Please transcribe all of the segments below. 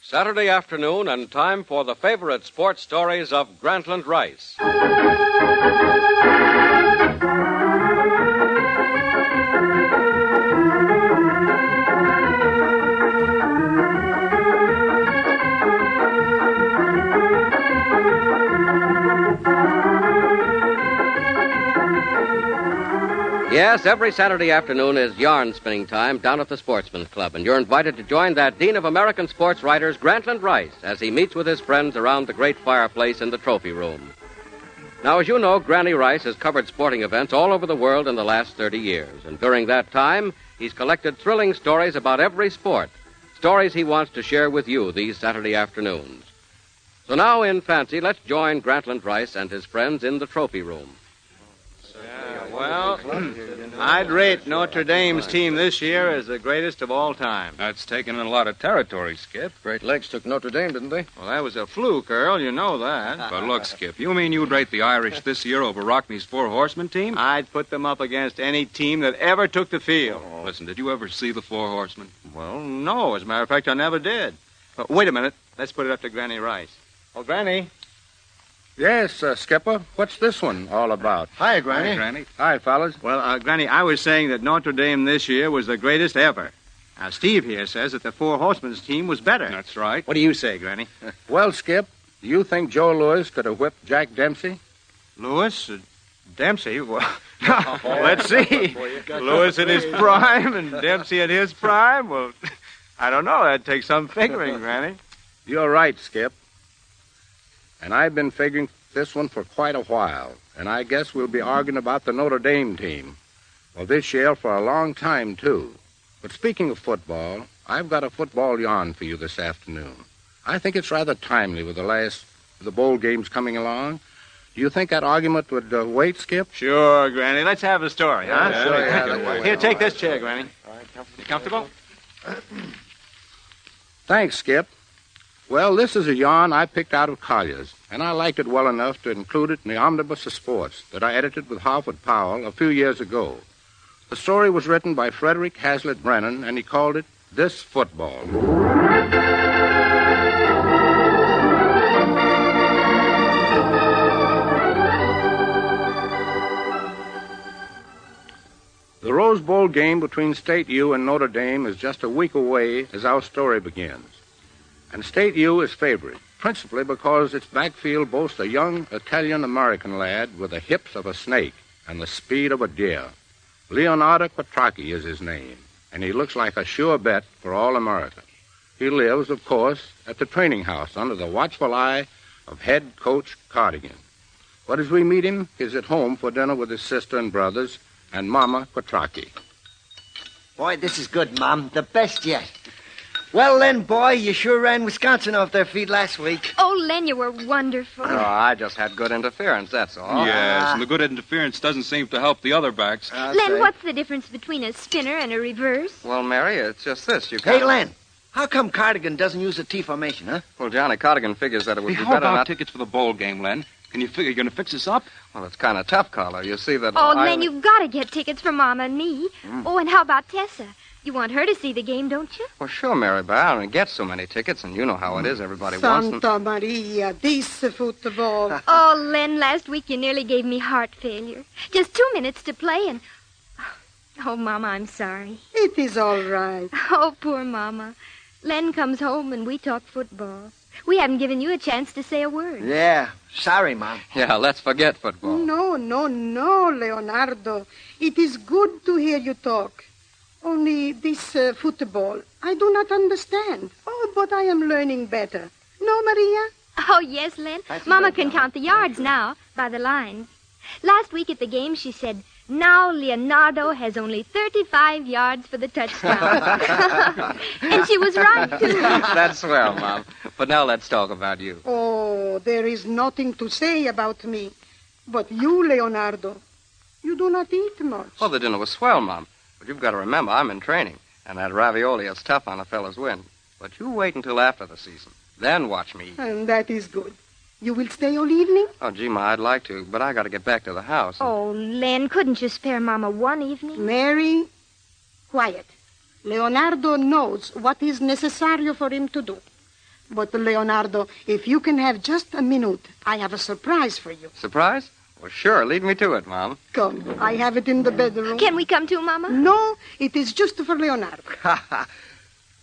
Saturday afternoon and time for the favorite sports stories of Grantland Rice. Yes, every Saturday afternoon is yarn spinning time down at the Sportsman's Club, and you're invited to join that Dean of American Sports Writers, Grantland Rice, as he meets with his friends around the great fireplace in the trophy room. Now, as you know, Granny Rice has covered sporting events all over the world in the last 30 years, and during that time, he's collected thrilling stories about every sport, stories he wants to share with you these Saturday afternoons. So now, in fancy, let's join Grantland Rice and his friends in the trophy room. Well, I'd rate Notre Dame's team this year as the greatest of all time. That's taking in a lot of territory, Skip. Great Lakes took Notre Dame, didn't they? Well, that was a fluke, Earl. You know that. But look, Skip, you mean you'd rate the Irish this year over Rockney's Four Horsemen team? I'd put them up against any team that ever took the field. Listen, did you ever see the Four Horsemen? Well, no. As a matter of fact, I never did. Wait a minute. Let's put it up to Granny Rice. Oh, Granny. Yes, Skipper. What's this one all about? Hi, Granny. Hi, Granny. Hi, fellas. Well, Granny, I was saying that Notre Dame this year was the greatest ever. Now, Steve here says that the Four Horsemen's team was better. That's right. What do you say, Granny? Well, Skip, do you think Joe Louis could have whipped Jack Dempsey? Lewis? Dempsey? Well, let's see. Lewis in his prime and Dempsey in his prime? Well, I don't know. That'd take some figuring, Granny. You're right, Skip. And I've been figuring this one for quite a while, and I guess we'll be arguing about the Notre Dame team. Well, this year for a long time, too. But speaking of football, I've got a football yarn for you this afternoon. I think it's rather timely with the bowl games coming along. Do you think that argument would wait, Skip? Sure, Granny. Let's have a story, huh? Yeah, sure, yeah, Here, take this chair, Granny. All right, you comfortable? Thanks, Skip. Well, this is a yarn I picked out of Collier's, and I liked it well enough to include it in the Omnibus of Sports that I edited with Harford Powell a few years ago. The story was written by Frederick Hazlitt Brennan, and he called it This Football. The Rose Bowl game between State U and Notre Dame is just a week away as our story begins. And State U is favored, principally because its backfield boasts a young Italian-American lad with the hips of a snake and the speed of a deer. Leonardo Quattrocchi is his name, and he looks like a sure bet for All-America. He lives, of course, at the training house under the watchful eye of head coach Cardigan. But as we meet him, he's at home for dinner with his sister and brothers and Mama Quattrocchi. Boy, this is good, Mom. The best yet. Well, Len, boy, you sure ran Wisconsin off their feet last week. Oh, Len, you were wonderful. Oh, I just had good interference, that's all. Yes, and the good interference doesn't seem to help the other backs. Len, what's the difference between a spinner and a reverse? Well, Mary, it's just this. Hey, Len, how come Cardigan doesn't use a T formation, huh? Well, Johnny Cardigan figures that it would Hey, be how better about not... tickets for the bowl game, Len? Can you figure you're going to fix this up? Well, it's kind of tough, Carla. You see that... Oh, Len, you've got to get tickets for Mama and me. Oh, and how about Tessa? You want her to see the game, don't you? Well, sure, Mary, but I don't get so many tickets, and you know how it is. Everybody wants them. Santa Maria, this football. Oh, Len, last week you nearly gave me heart failure. Just 2 minutes to play and... Oh, Mama, I'm sorry. It is all right. Oh, poor Mama. Len comes home and we talk football. We haven't given you a chance to say a word. Yeah, sorry, Mom. Yeah, let's forget football. No, Leonardo. It is good to hear you talk. Only this football, I do not understand. Oh, but I am learning better. No, Maria? Oh, yes, Len. Mama can count the yards now by the lines. Last week at the game, she said, now Leonardo has only 35 yards for the touchdown. And she was right, too. That's swell, Mom. But now let's talk about you. Oh, there is nothing to say about me. But you, Leonardo, you do not eat much. Well, the dinner was swell, Mom. But you've got to remember, I'm in training. And that ravioli is tough on a fella's wind. But you wait until after the season. Then watch me eat. And that is good. You will stay all evening? Oh, gee, Ma, I'd like to, but I got to get back to the house. Oh, Len, couldn't you spare Mama one evening? Mary, quiet. Leonardo knows what is necessary for him to do. But, Leonardo, if you can have just a minute, I have a surprise for you. Surprise? Well, sure. Lead me to it, Mom. Come, I have it in the bedroom. Can we come too, Mama? No, it is just for Leonardo.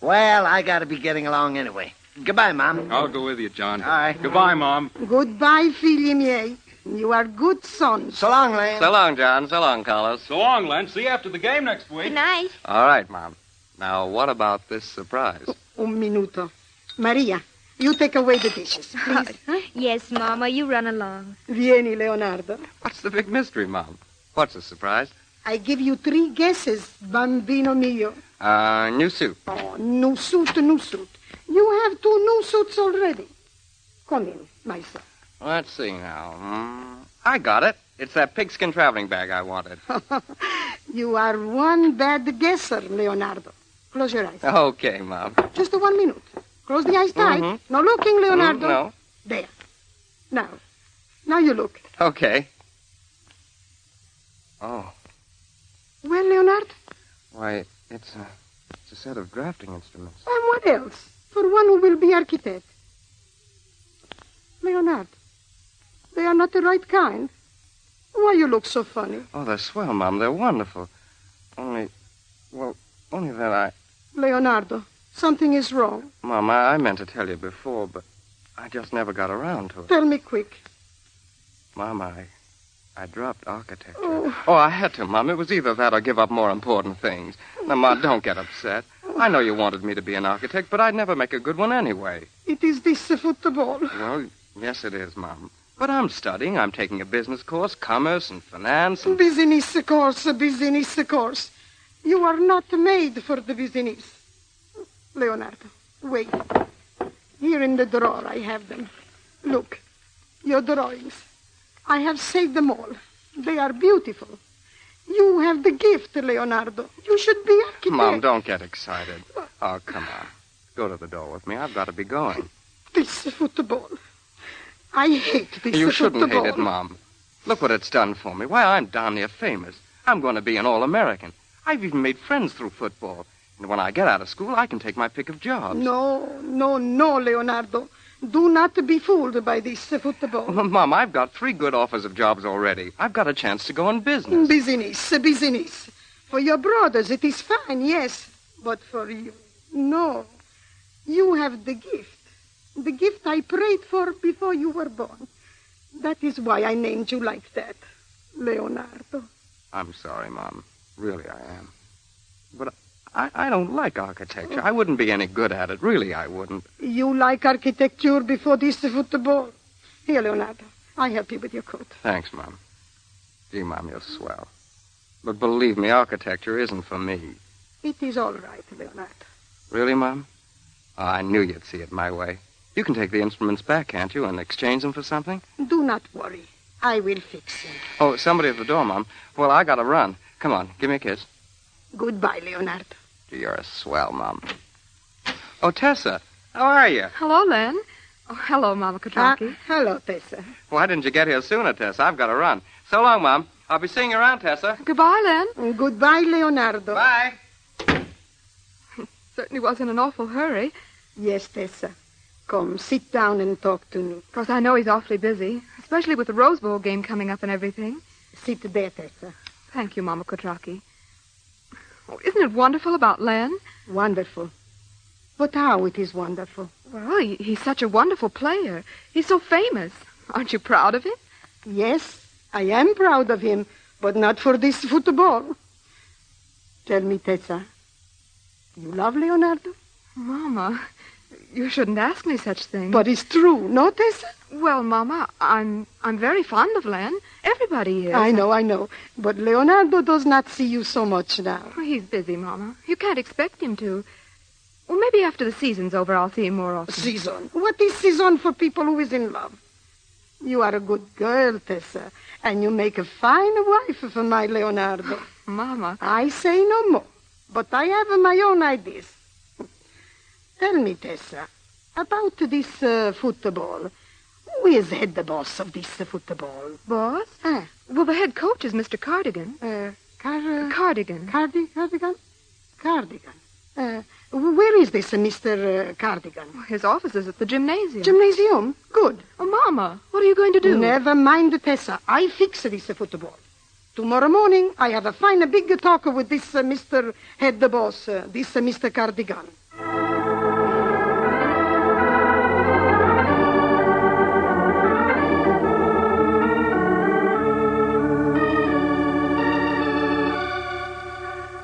Well, I gotta be getting along anyway. Goodbye, Mom. I'll go with you, John. All right. Goodbye, Mom. Goodbye, figli miei. You are good sons. So long, Len. So long, John. So long, Carlos. So long, Len. See you after the game next week. Good night. All right, Mom. Now, what about this surprise? Un minuto. Maria, you take away the dishes, please. Huh? Yes, Mama, you run along. Vieni, Leonardo. What's the big mystery, Mom? What's the surprise? I give you 3 guesses, bambino mio. New suit. Oh, new suit, new suit. You have 2 new suits already. Come in, my son. Let's see now. I got it. It's that pigskin traveling bag I wanted. You are one bad guesser, Leonardo. Close your eyes. Okay, Mom. Just 1 minute. Close the eyes tight. Mm-hmm. No looking, Leonardo. No. There. Now you look. Okay. Oh. Well, Leonardo? Why, it's a set of drafting instruments. And what else? For one who will be architect. Leonardo, they are not the right kind. Why you look so funny? Oh, they're swell, Mom. They're wonderful. Only that Leonardo, something is wrong. Mom, I meant to tell you before, but I just never got around to it. Tell me quick. Mom, I dropped architecture. Oh. I had to, Mom. It was either that or give up more important things. Now, Mom, don't get upset. I know you wanted me to be an architect, but I'd never make a good one anyway. It is this football. Well, yes, it is, Mom. But I'm studying. I'm taking a business course, commerce and finance. Business course. You are not made for the business. Leonardo, wait. Here in the drawer I have them. Look, your drawings. I have saved them all. They are beautiful. You have the gift, Leonardo. You should be architect. Mom, don't get excited. Oh, come on. Go to the door with me. I've got to be going. This football. I hate this football. You shouldn't hate it, Mom. Look what it's done for me. Why, I'm darn near famous. I'm going to be an All-American. I've even made friends through football. And when I get out of school, I can take my pick of jobs. No, Leonardo. Do not be fooled by this football. Well, Mom, I've got 3 good offers of jobs already. I've got a chance to go in business. Business. For your brothers, it is fine, yes. But for you, no. You have the gift. The gift I prayed for before you were born. That is why I named you like that, Leonardo. I'm sorry, Mom. Really, I am. But I don't like architecture. I wouldn't be any good at it. Really, I wouldn't. You like architecture before this football? Here, Leonardo, I help you with your coat. Thanks, Mom. Gee, Mom, you're swell. But believe me, architecture isn't for me. It is all right, Leonardo. Really, Mom? Oh, I knew you'd see it my way. You can take the instruments back, can't you, and exchange them for something? Do not worry. I will fix it. Oh, somebody at the door, Mom. Well, I gotta run. Come on, give me a kiss. Goodbye, Leonardo. You're a swell, Mom. Oh, Tessa, how are you? Hello, Len. Oh, hello, Mama Katraki. Hello, Tessa. Why didn't you get here sooner, Tessa? I've got to run. So long, Mom. I'll be seeing you around, Tessa. Goodbye, Len. Goodbye, Leonardo. Bye. Certainly was in an awful hurry. Yes, Tessa. Come, sit down and talk to me. Of course, I know he's awfully busy, especially with the Rose Bowl game coming up and everything. Sit there, Tessa. Thank you, Mama Katraki. Oh, isn't it wonderful about Len? Wonderful. But how it is wonderful? Well, he's such a wonderful player. He's so famous. Aren't you proud of him? Yes, I am proud of him, but not for this football. Tell me, Tessa, you love Leonardo? Mama, you shouldn't ask me such things. But it's true, no, Tessa? Well, Mama, I'm very fond of Len. Everybody is. I know. But Leonardo does not see you so much now. Oh, he's busy, Mama. You can't expect him to. Well, maybe after the season's over, I'll see him more often. Season? What is season for people who is in love? You are a good girl, Tessa, and you make a fine wife for my Leonardo. Mama. I say no more, but I have my own ideas. Tell me, Tessa, about this football. Who is head the boss of this football? Boss? Well, the head coach is Mr. Cardigan. Cardigan? Cardigan. Cardigan? Where is this Mr. Cardigan? His office is at the gymnasium. Gymnasium? Good. Oh, Mama, what are you going to do? Never mind, Tessa. I fix this football. Tomorrow morning, I have a fine big talk with this Mr. Head the Boss, this Mr. Cardigan.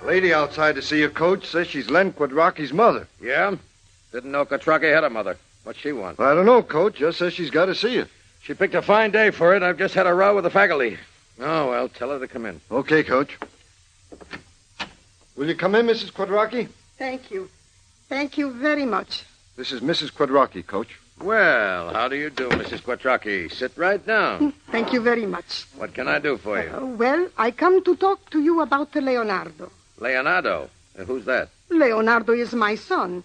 Lady outside to see you, Coach, says she's Len Quadracki's mother. Yeah? Didn't know Quadracki had a mother. What's she want? I don't know, Coach. Just says she's got to see you. She picked a fine day for it. I've just had a row with the faculty. Oh, well, tell her to come in. Okay, Coach. Will you come in, Mrs. Quadracki? Thank you. Thank you very much. This is Mrs. Quadracki, Coach. Well, how do you do, Mrs. Quadracki? Sit right down. Thank you very much. What can I do for you? Well, I come to talk to you about Leonardo. Leonardo? Who's that? Leonardo is my son.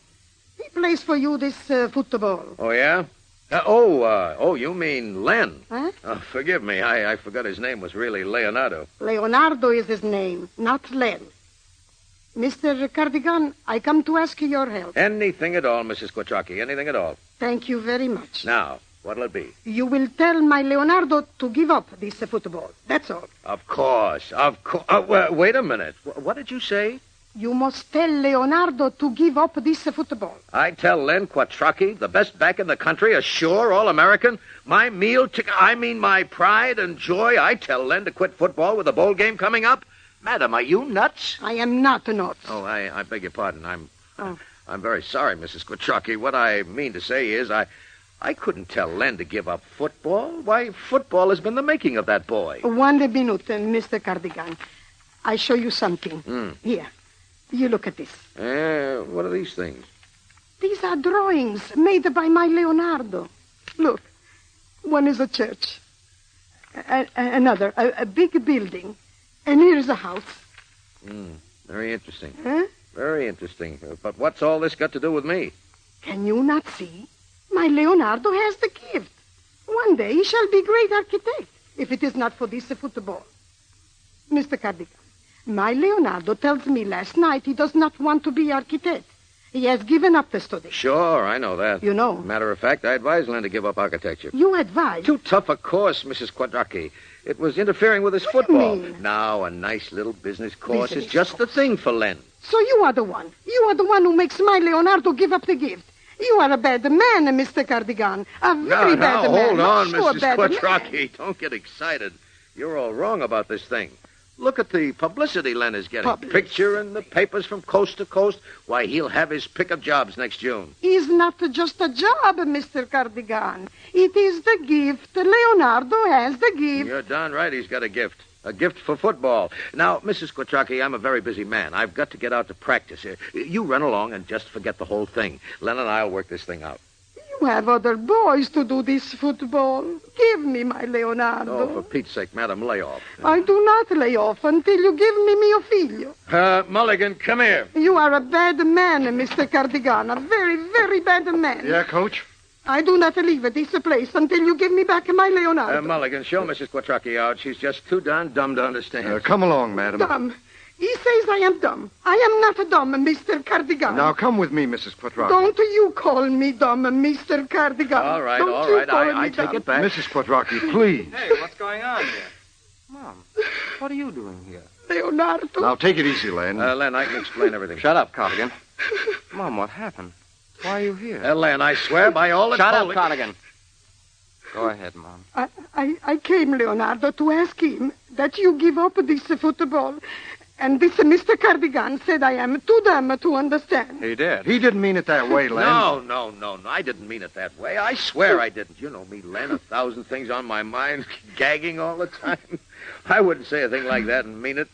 He plays for you this football. Oh, yeah? You mean Len? Huh? Oh, forgive me. I forgot his name was really Leonardo. Leonardo is his name, not Len. Mr. Cardigan, I come to ask you your help. Anything at all, Mrs. Quadracki. Anything at all. Thank you very much. Now, what'll it be? You will tell my Leonardo to give up this football. That's all. Of course. Wait a minute. What did you say? You must tell Leonardo to give up this football. I tell Len Quadracki, the best back in the country, a sure All-American, my my pride and joy, I tell Len to quit football with the bowl game coming up? Madam, are you nuts? I am not nuts. Oh, I beg your pardon. I'm very sorry, Mrs. Quadracki. What I mean to say is I couldn't tell Len to give up football. Why, football has been the making of that boy. 1 minute, Mr. Cardigan. I show you something. Here. You look at this. What are these things? These are drawings made by my Leonardo. Look. One is a church. Another, a big building. And here's a house. Very interesting. Huh? Very interesting. But what's all this got to do with me? Can you not see? My Leonardo has the gift. One day he shall be great architect, if it is not for this football. Mr. Cardigan, my Leonardo tells me last night he does not want to be architect. He has given up the study. Sure, I know that. You know. Matter of fact, I advised Len to give up architecture. You advise? Too tough a course, Mrs. Quadracki. It was interfering with his What do you football. mean? Now, a nice little business course Business is just the thing for Len. So you are the one. You are the one who makes my Leonardo give up the gift. You are a bad man, Mr. Cardigan. A very bad man. Hold on, Sure, Mrs. bad man. Quadracki. Don't get excited. You're all wrong about this thing. Look at the publicity Len is getting. Publicity. Picture in the papers from coast to coast. Why, he'll have his pick of jobs next June. It's not just a job, Mr. Cardigan. It is the gift. Leonardo has the gift. You're darn right he's got a gift. A gift for football. Now, Mrs. Quadracki, I'm a very busy man. I've got to get out to practice. You run along and just forget the whole thing. Len and I'll work this thing out. You have other boys to do this football. Give me my Leonardo. Oh, for Pete's sake, madam, lay off. I do not lay off until you give me mio figlio. Mulligan, come here. You are a bad man, Mr. Cardigan. A very, very bad man. Yeah, Coach? I do not leave this place until you give me back my Leonardo. Mulligan, show Mrs. Quadracki out. She's just too darn dumb to understand. Come along, madam. Dumb. He says I am dumb. I am not dumb, Mr. Cardigan. Now, come with me, Mrs. Quadracki. Don't you call me dumb, Mr. Cardigan. All right. I take it back. Mrs. Quadracki, please. Hey, what's going on here? Mom, what are you doing here? Leonardo. Now, take it easy, Len. Len, I can explain everything. Shut up, Cardigan. Mom, what happened? Why are you here? Len, I swear by all that's Shut up, holy... Cardigan. Go ahead, Mom. I came, Leonardo, to ask him that you give up this football. And this Mr. Cardigan said I am too dumb to understand. He did. He didn't mean it that way, Len. No. I didn't mean it that way. I swear I didn't. You know me, Len, 1,000 things on my mind, gagging all the time. I wouldn't say a thing like that and mean it.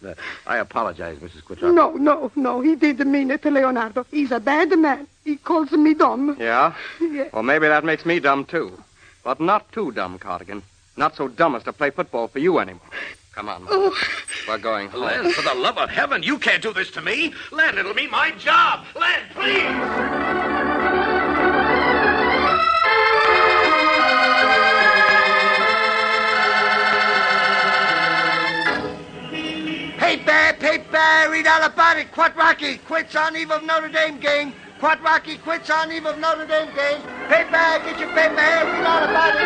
I apologize, Mrs. Quadracki. No, he didn't mean it, Leonardo. He's a bad man. He calls me dumb. Yeah? Yeah. Well, maybe that makes me dumb, too. But not too dumb, Cardigan. Not so dumb as to play football for you anymore. Come on, Mom. We're going home. Len, for the love of heaven, you can't do this to me. Len, it'll be my job. Len, please. Hey, Bab, Hey, read all about it. Quadraki quits on eve of Notre Dame game. Quadraki quits on eve of Notre Dame game. Paper, get your paper. Hey, read all about it.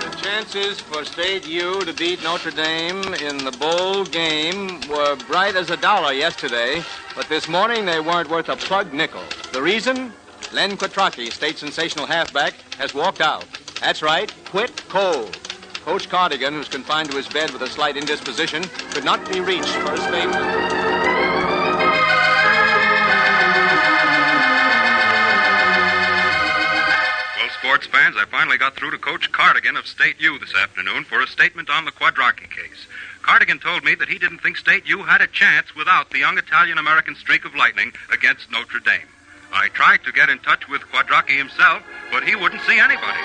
The chances for State U to beat Notre Dame in the bowl game were bright as a dollar yesterday, but this morning they weren't worth a plug nickel. The reason? Len Quatrocki, state sensational halfback, has walked out. That's right, quit cold. Coach Cardigan, who's confined to his bed with a slight indisposition, could not be reached for a statement. Sports fans, I finally got through to Coach Cardigan of State U this afternoon for a statement on the Quadraki case. Cardigan told me that he didn't think State U had a chance without the young Italian-American streak of lightning against Notre Dame. I tried to get in touch with Quadraki himself, but he wouldn't see anybody.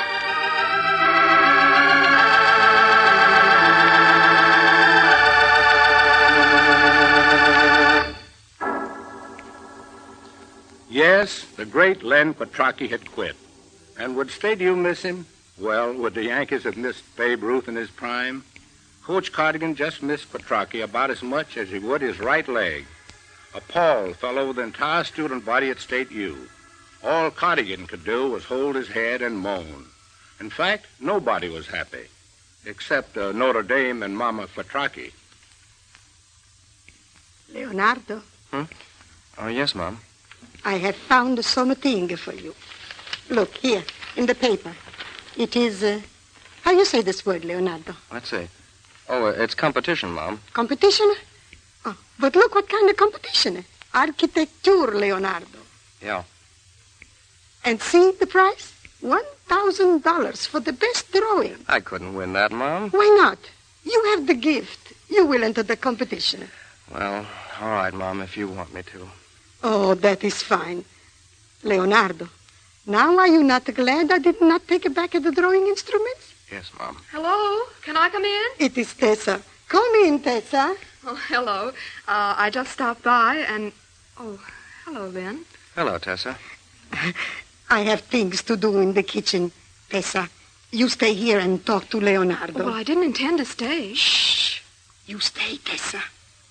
Yes, the great Len Quatrocki had quit. And would State U miss him? Well, would the Yankees have missed Babe Ruth in his prime? Coach Cardigan just missed Quatrocki about as much as he would his right leg. A pall fell over the entire student body at State U. All Cardigan could do was hold his head and moan. In fact, nobody was happy, except Notre Dame and Mama Quatrocki. Leonardo. Oh, yes, Mom. I have found something for you. Look, here, in the paper. It is, how you say this word, Leonardo? Let's see. Oh, it's competition, Mom. Competition? Oh, but look what kind of competition. Architecture, Leonardo. Yeah. And see the price? $1,000 for the best drawing. I couldn't win that, Mom. Why not? You have the gift. You will enter the competition. Well, all right, Mom, if you want me to. Oh, that is fine. Leonardo, now are you not glad I did not take back the drawing instruments? Yes, Mom. Hello? Can I come in? It is Tessa. Come in, Tessa. Oh, hello. I just stopped by and... Oh, hello, Lynn. Hello, Tessa. I have things to do in the kitchen, Tessa. You stay here and talk to Leonardo. Well, I didn't intend to stay. Shh. You stay, Tessa.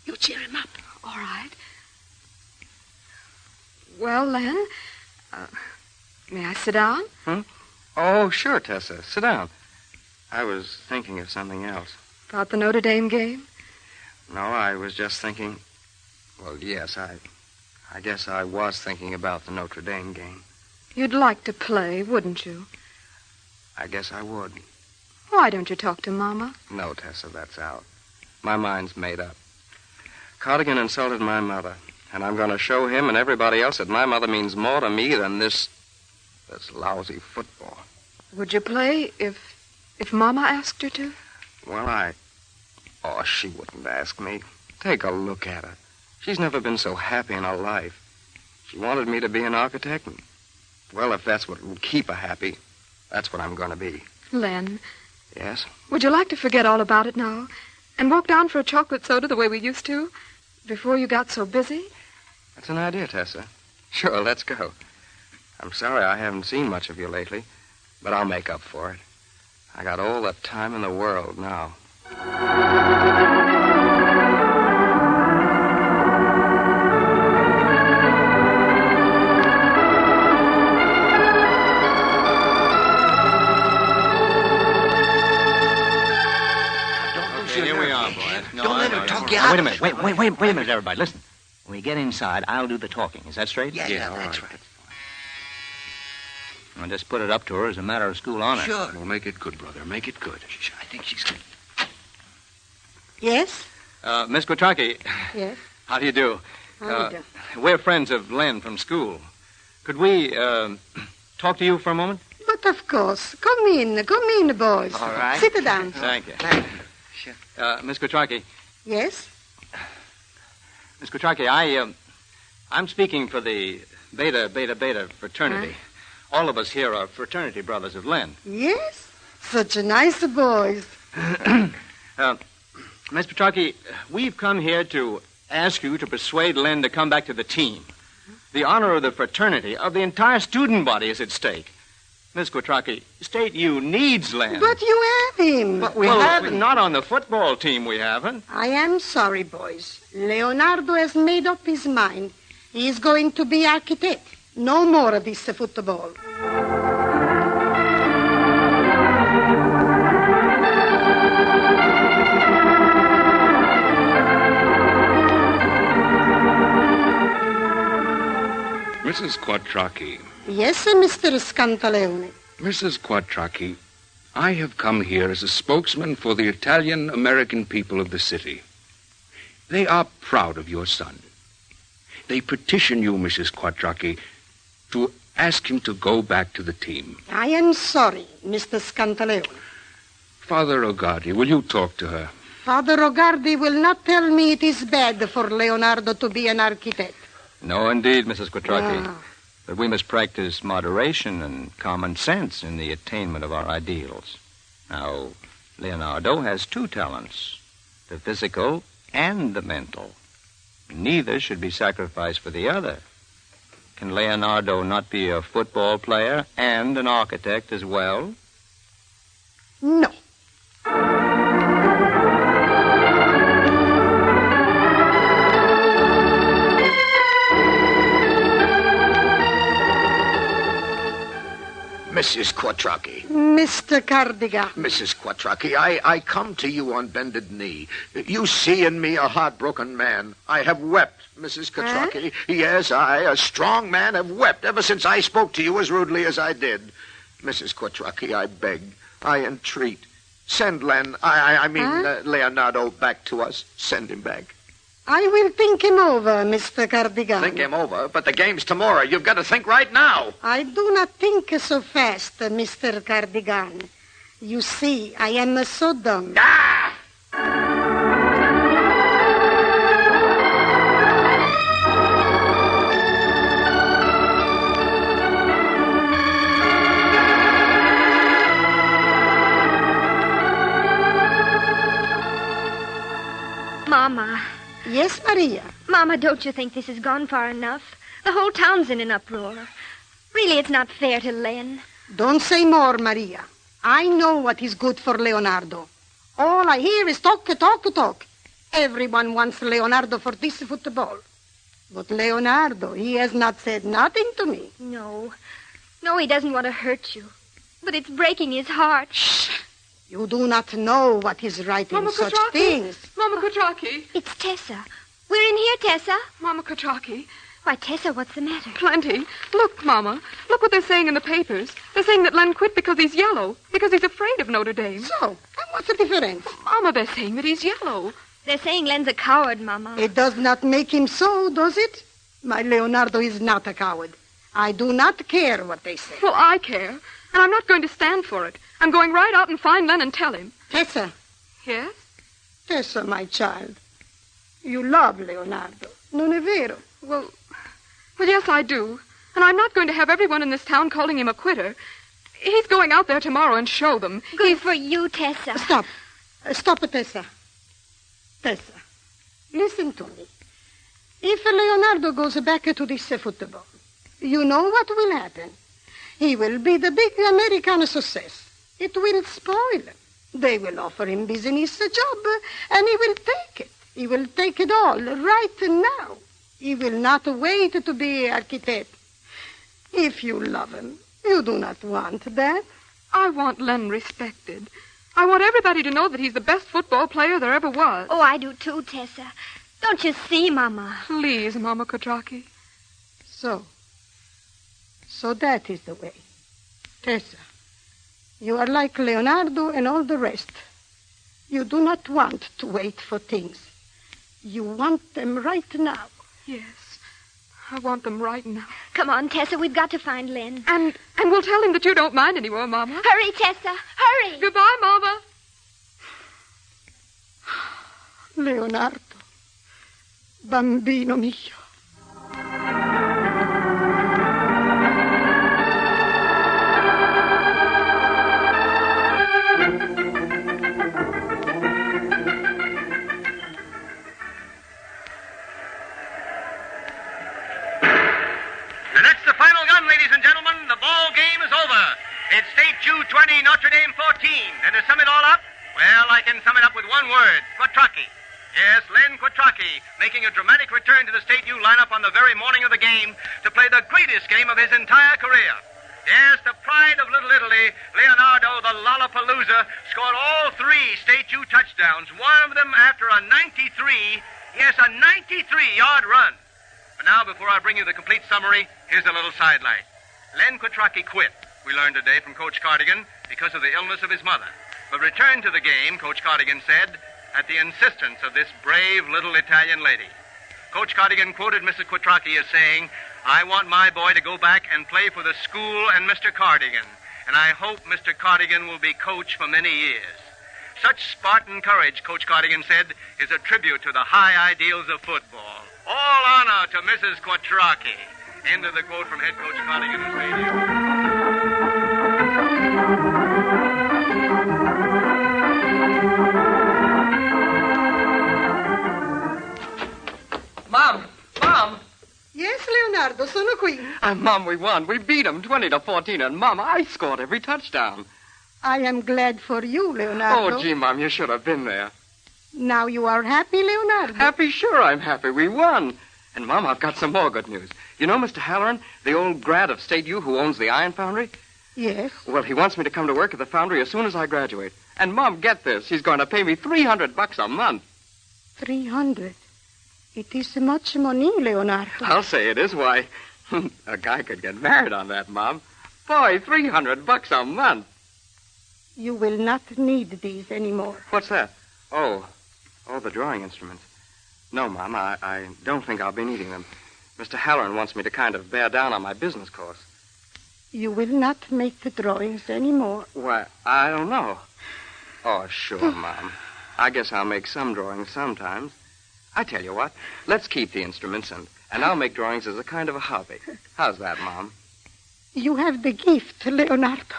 You cheer him up. All right. Well, Len, may I sit down? Oh, sure, Tessa. Sit down. I was thinking of something else. About the Notre Dame game? No, I was just thinking... Well, yes, I guess I was thinking about the Notre Dame game. You'd like to play, wouldn't you? I guess I would. Why don't you talk to Mama? No, Tessa, that's out. My mind's made up. Cardigan insulted my mother, and I'm going to show him and everybody else that my mother means more to me than this lousy football. Would you play if Mama asked her to? Well, Oh, she wouldn't ask me. Take a look at her. She's never been so happy in her life. She wanted me to be an architect, and, well, if that's what would keep her happy, that's what I'm going to be. Len. Yes? Would you like to forget all about it now and walk down for a chocolate soda the way we used to before you got so busy? That's an idea, Tessa. Sure, let's go. I'm sorry I haven't seen much of you lately, but I'll make up for it. I got all the time in the world now. Don't let her talk you out. Wait a minute. Wait a minute, everybody. Listen. When we get inside, I'll do the talking. Is that straight? Yeah, that's right. I'll just put it up to her as a matter of school honor. Sure. Well, make it good, brother. Make it good. I think she's good. Yes? Miss Quatrocki. Yes? How do you do? How do you do? We're friends of Len from school. Could we talk to you for a moment? But of course. Come in, boys. All right. Sit down. Thank you. Sure. Miss Quatrocki. Yes? Miss Quatrocki, I'm speaking for the Beta fraternity. All of us here are fraternity brothers of Len. Yes? Such a nice boys. Miss Quatrocki, we've come here to ask you to persuade Len to come back to the team. The honor of the fraternity, of the entire student body, is at stake. Miss Quattrocki, State U needs Len. But you have him. But we haven't. Not on the football team, we haven't. I am sorry, boys. Leonardo has made up his mind. He is going to be architect. No more of this football. Mrs. Quattrocki. Yes, Mr. Scantaleone. Mrs. Quattrocki, I have come here as a spokesman for the Italian-American people of the city. They are proud of your son. They petition you, Mrs. Quattrocki, to ask him to go back to the team. I am sorry, Mr. Scantaleone. Father Ogardi, will you talk to her? Father Ogardi will not tell me it is bad for Leonardo to be an architect. No, indeed, Mrs. Quattrocki. But we must practice moderation and common sense in the attainment of our ideals. Now, Leonardo has two talents, the physical and the mental. Neither should be sacrificed for the other. Can Leonardo not be a football player and an architect as well? No. Mrs. Quattrocki. Mr. Cardigan. Mrs. Quattrocki, I come to you on bended knee. You see in me a heartbroken man. I have wept, Mrs. Quattrocki. Yes, I, a strong man, have wept ever since I spoke to you as rudely as I did. Mrs. Quattrocki, I beg, I entreat. Send Leonardo back to us. Send him back. I will think him over, Mr. Cardigan. Think him over? But the game's tomorrow. You've got to think right now. I do not think so fast, Mr. Cardigan. You see, I am so dumb. Ah! Mama. Yes, Maria? Mama, don't you think this has gone far enough? The whole town's in an uproar. Really, it's not fair to Len. Don't say more, Maria. I know what is good for Leonardo. All I hear is talk. Everyone wants Leonardo for this football. But Leonardo, he has not said nothing to me. No, he doesn't want to hurt you. But it's breaking his heart. Shh. You do not know what is right in Mama such Quattrocki. things. Mama Quattrocki. It's Tessa. We're in here, Tessa. Mama Quattrocki. Why, Tessa, what's the matter? Plenty. Look, Mama. Look what they're saying in the papers. They're saying that Len quit because he's yellow. Because he's afraid of Notre Dame. So, and what's the difference? Mama, they're saying that he's yellow. They're saying Len's a coward, Mama. It does not make him so, does it? My Leonardo is not a coward. I do not care what they say. Well, I care. And I'm not going to stand for it. I'm going right out and find Len and tell him. Tessa. Yes? Tessa, my child. You love Leonardo. Non è vero? Well, yes, I do. And I'm not going to have everyone in this town calling him a quitter. He's going out there tomorrow and show them. Good for you, Tessa. Stop. Stop, Tessa. Tessa, listen to me. If Leonardo goes back to this football, you know what will happen. He will be the big American success. It will spoil him. They will offer him business job, and he will take it. He will take it all right now. He will not wait to be architect. If you love him, you do not want that. I want Len respected. I want everybody to know that he's the best football player there ever was. Oh, I do too, Tessa. Don't you see, Mama? Please, Mama Quattrocki. So that is the way. Tessa, you are like Leonardo and all the rest. You do not want to wait for things. You want them right now. Yes, I want them right now. Come on, Tessa, we've got to find Len. And we'll tell him that you don't mind anymore, Mama. Hurry, Tessa, hurry! Goodbye, Mama. Leonardo, bambino mio. And that's the final gun, ladies and gentlemen. The ball game is over. It's State U 20, Notre Dame 14. And to sum it all up, well, I can sum it up with one word, Quattrocki. Yes, Len Quattrocki, making a dramatic return to the State U lineup on the very morning of the game to play the greatest game of his entire career. Yes, the pride of Little Italy, Leonardo the Lollapalooza, scored all 3 State U touchdowns, one of them after a 93-yard run. But now, before I bring you the complete summary, here's a little sidelight. Len Quattrocki quit, we learned today from Coach Cardigan, because of the illness of his mother. But returned to the game, Coach Cardigan said, at the insistence of this brave little Italian lady. Coach Cardigan quoted Mrs. Quattrocki as saying, "I want my boy to go back and play for the school and Mr. Cardigan, and I hope Mr. Cardigan will be coach for many years." Such Spartan courage, Coach Cardigan said, is a tribute to the high ideals of football. All honor to Mrs. Quattrocki. End of the quote from head coach Cardigan of State U. Mom! Yes, Leonardo, sono qui. Mom, we won. We beat them 20-14, and Mom, I scored every touchdown. I am glad for you, Leonardo. Oh, gee, Mom, you should have been there. Now you are happy, Leonardo? Happy? Sure, I'm happy. We won. And, Mom, I've got some more good news. You know Mr. Halloran, the old grad of State U who owns the iron foundry? Yes. Well, he wants me to come to work at the foundry as soon as I graduate. And, Mom, get this. He's going to pay me $300 a month. 300? It is much money, Leonardo. I'll say it is. Why, a guy could get married on that, Mom. Boy, $300 a month. You will not need these anymore. What's that? Oh, the drawing instruments. No, Mom, I don't think I'll be needing them. Mr. Halloran wants me to kind of bear down on my business course. You will not make the drawings anymore. Why, I don't know. Oh, sure, Mom. I guess I'll make some drawings sometimes. I tell you what, let's keep the instruments, and I'll make drawings as a kind of a hobby. How's that, Mom? You have the gift, Leonardo.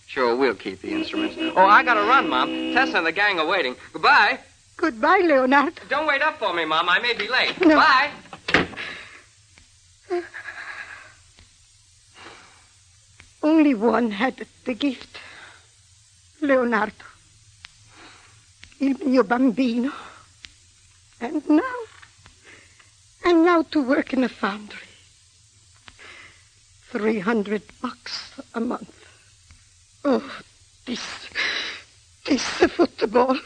Sure, we'll keep the instruments. Oh, I gotta run, Mom. Tessa and the gang are waiting. Goodbye. Goodbye, Leonardo. Don't wait up for me, Mom. I may be late. No. Bye. Only one had the gift. Leonardo. Il mio bambino. And now to work in a foundry. $300 a month. Oh, this football.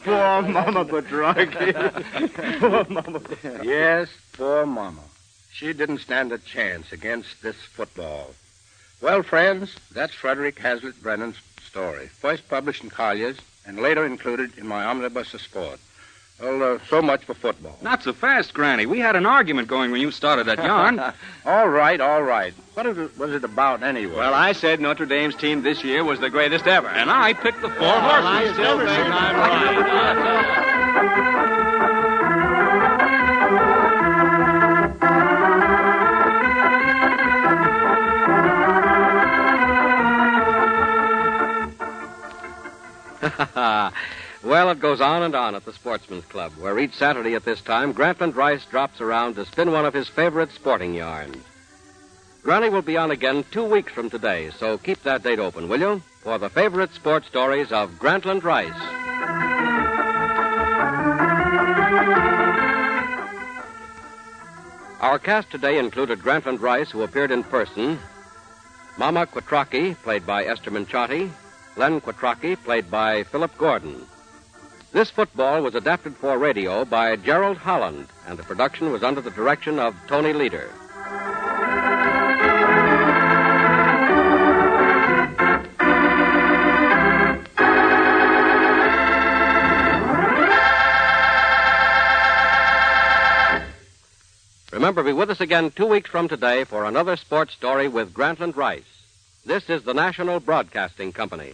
Poor Mama Quattrocki. Poor Mama. Yes, poor Mama. She didn't stand a chance against this football. Well, friends, that's Frederick Hazlitt Brennan's story. First published in Collier's and later included in my omnibus of sport. Well, so much for football. Not so fast, Granny. We had an argument going when you started that yarn. All right. What was it about anyway? Well, I said Notre Dame's team this year was the greatest ever. And I picked the 4 horses. I still think I'm right. Well, it goes on and on at the Sportsman's Club, where each Saturday at this time, Grantland Rice drops around to spin one of his favorite sporting yarns. Granny will be on again 2 weeks from today, so keep that date open, will you? For the favorite sports stories of Grantland Rice. Our cast today included Grantland Rice, who appeared in person, Mama Quattrocki, played by Esther Manchotti, Len Quattrocki, played by Philip Gordon. This football was adapted for radio by Gerald Holland, and the production was under the direction of Tony Leader. Remember, be with us again 2 weeks from today for another sports story with Grantland Rice. This is the National Broadcasting Company.